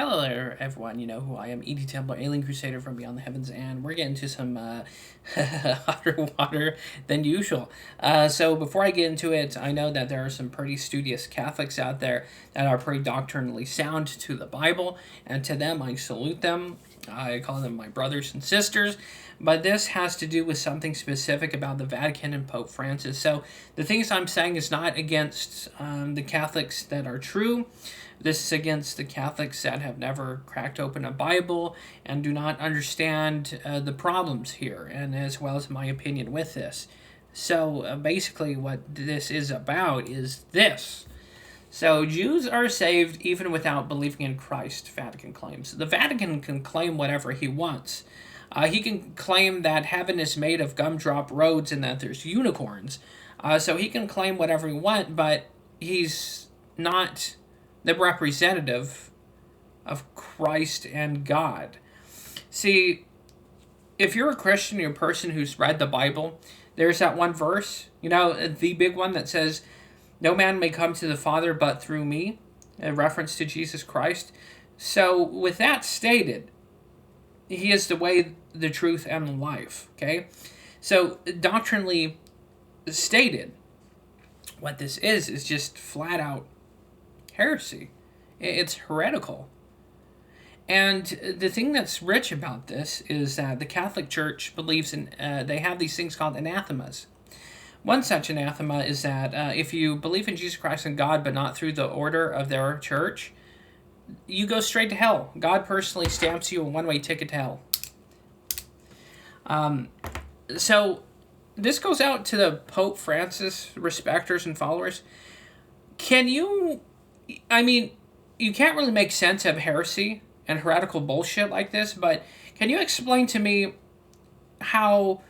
Hello there, everyone. You know who I am, E.D. Templar, Alien Crusader from Beyond the Heavens, and we're getting to some hotter water than usual. So before I get into it, I know that there are some pretty studious Catholics out there that are pretty doctrinally sound to the Bible, and to them, I salute them. I call them my brothers and sisters. But this has to do with something specific about the Vatican and Pope Francis. So the things I'm saying is not against the Catholics that are true. This is against the Catholics that have never cracked open a Bible and do not understand the problems here, and as well as my opinion with this. So basically, what this is about is this. So Jews are saved even without believing in Christ, Vatican claims. The Vatican can claim whatever he wants. He can claim that heaven is made of gumdrop roads and that there's unicorns. So he can claim whatever he wants, but he's not the representative of Christ and God. See, if you're a Christian, you're a person who's read the Bible, there's that one verse, the big one that says, "No man may come to the Father but through me," a reference to Jesus Christ. So, with that stated, he is the way, the truth, and the life, okay? So, doctrinally stated, what this is just flat out heresy. It's heretical. And the thing that's rich about this is that the Catholic Church believes in, they have these things called anathemas. One such anathema is that if you believe in Jesus Christ and God, but not through the order of their church, you go straight to hell. God personally stamps you a one-way ticket to hell. So this goes out to the Pope Francis respecters and followers. You can't really make sense of heresy and heretical bullshit like this, but can you explain to me how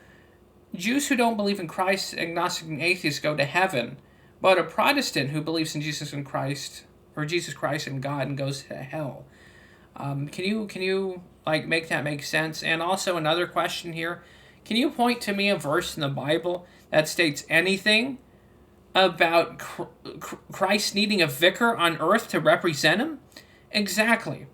Jews who don't believe in Christ, agnostic and atheists, go to heaven, but a Protestant who believes in Jesus and Christ, or Jesus Christ and God, and goes to hell? Can you make that make sense? And also another question here: can you point to me a verse in the Bible that states anything about Christ needing a vicar on earth to represent him? Exactly.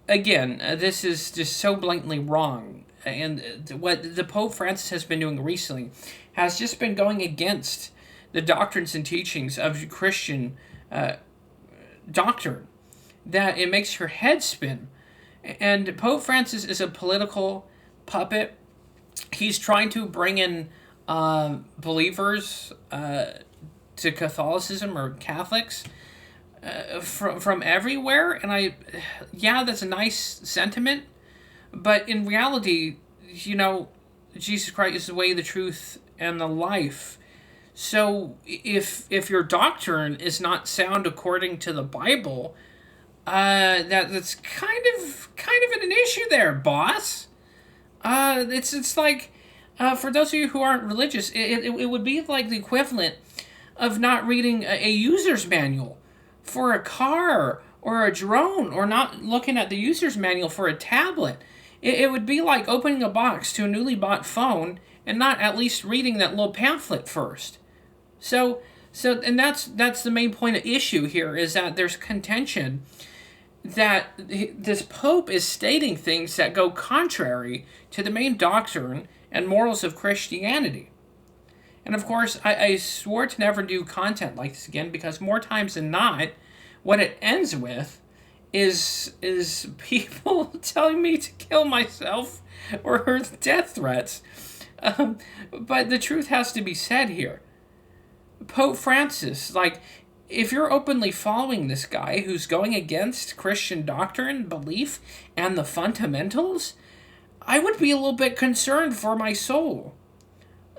Again, this is just so blatantly wrong. And what the Pope Francis has been doing recently has just been going against the doctrines and teachings of Christian doctrine, that it makes your head spin. And Pope Francis is a political puppet. He's trying to bring in believers to Catholicism, or Catholics, from everywhere. And that's a nice sentiment, but in reality, Jesus Christ is the way, the truth, and the life. So if your doctrine is not sound according to the Bible, that's kind of an issue there, boss. It's like, for those of you who aren't religious, it would be like the equivalent of not reading a user's manual for a car or a drone, or not looking at the user's manual for a tablet. It would be like opening a box to a newly bought phone and not at least reading that little pamphlet first. And that's the main point of issue here, is that there's contention that this Pope is stating things that go contrary to the main doctrine and morals of Christianity. And of course, I swore to never do content like this again, because more times than not, what it ends with is people telling me to kill myself or death threats. But the truth has to be said here. Pope Francis, if you're openly following this guy who's going against Christian doctrine, belief, and the fundamentals, I would be a little bit concerned for my soul.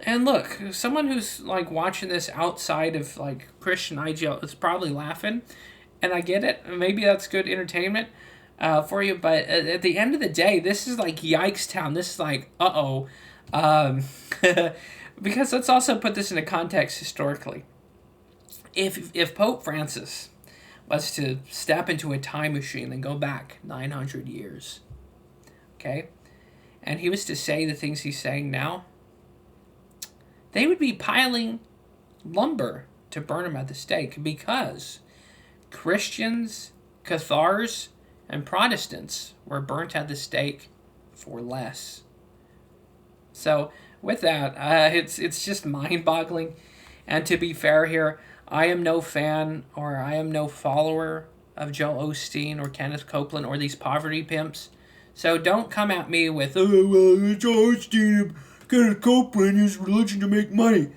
And look, someone who's watching this outside of Christian IGL is probably laughing, and I get it. Maybe that's good entertainment for you, but at the end of the day, this is yikes town. This is uh-oh. Because let's also put this into context historically. If Pope Francis was to step into a time machine and go back 900 years, okay, and he was to say the things he's saying now, they would be piling lumber to burn him at the stake, because Christians, Cathars, and Protestants were burnt at the stake for less. So with that, it's just mind-boggling. And to be fair here, I am no fan or I am no follower of Joel Osteen or Kenneth Copeland or these poverty pimps. So don't come at me with, oh, well, Joel Osteen, Kenneth Copeland uses religion to make money.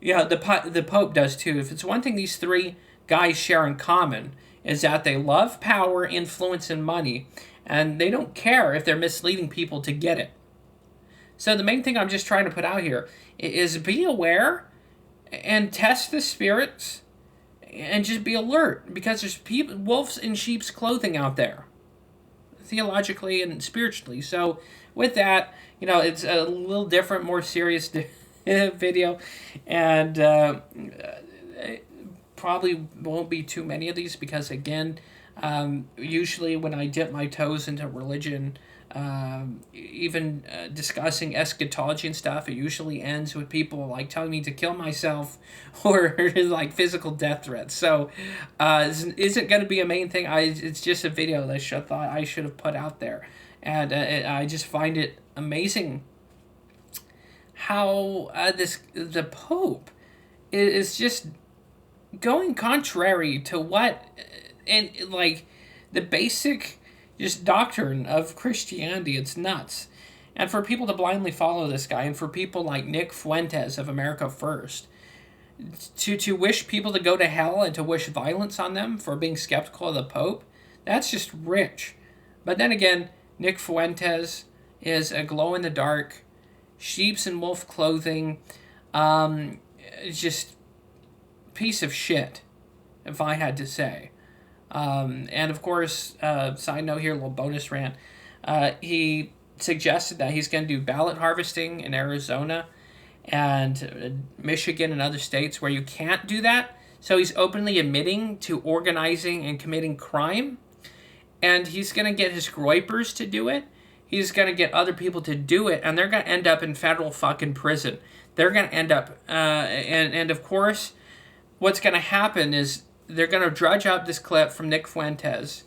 Yeah, the Pope does too. If it's one thing these three guys share in common, is that they love power, influence, and money, and they don't care if they're misleading people to get it. So the main thing I'm just trying to put out here is be aware and test the spirits and just be alert, because there's people, wolves in sheep's clothing out there, theologically and spiritually. So with that, it's a little different, more serious video, and probably won't be too many of these because, again, usually when I dip my toes into religion, even discussing eschatology and stuff, it usually ends with people like telling me to kill myself or like physical death threats. So isn't going to be a main thing. It's just a video that I thought I should have put out there, and I just find it amazing how the Pope is just going contrary to what and like the basic just doctrine of Christianity. It's nuts. And for people to blindly follow this guy, and for people like Nick Fuentes of America First to wish people to go to hell and to wish violence on them for being skeptical of the Pope, that's just rich. But then again, Nick Fuentes is a glow-in-the-dark, sheep's and wolf clothing, just piece of shit, if I had to say. And of course, side note here, a little bonus rant. He suggested that he's going to do ballot harvesting in Arizona and Michigan and other states where you can't do that. So he's openly admitting to organizing and committing crime. And he's going to get his groypers to do it. He's going to get other people to do it. And they're going to end up in federal fucking prison. They're going to end up, and of course, what's going to happen is they're going to drudge up this clip from Nick Fuentes,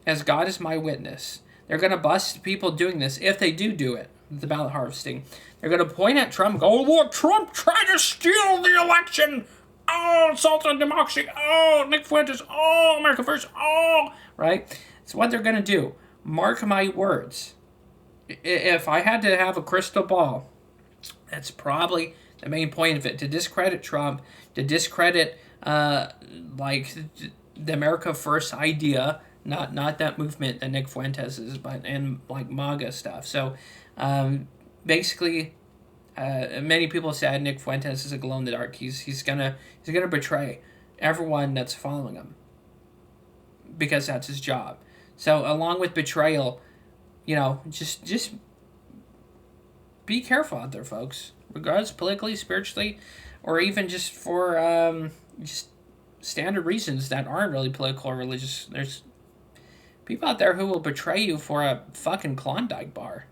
as God is my witness. They're going to bust people doing this, if they do it, the ballot harvesting. They're going to point at Trump and go, oh, look, Trump tried to steal the election. Oh, assault on democracy. Oh, Nick Fuentes. Oh, America First. Oh, right? It's what they're going to do. Mark my words. If I had to have a crystal ball, that's probably the main point of it, to discredit Trump, to discredit like the America First idea, not that movement that Nick Fuentes is, but and like MAGA stuff. So basically, many people said Nick Fuentes is a glow in the dark. He's gonna betray everyone that's following him, because that's his job. So along with betrayal, just be careful out there, folks. Regardless, politically, spiritually, or even just for just standard reasons that aren't really political or religious. There's people out there who will betray you for a fucking Klondike bar.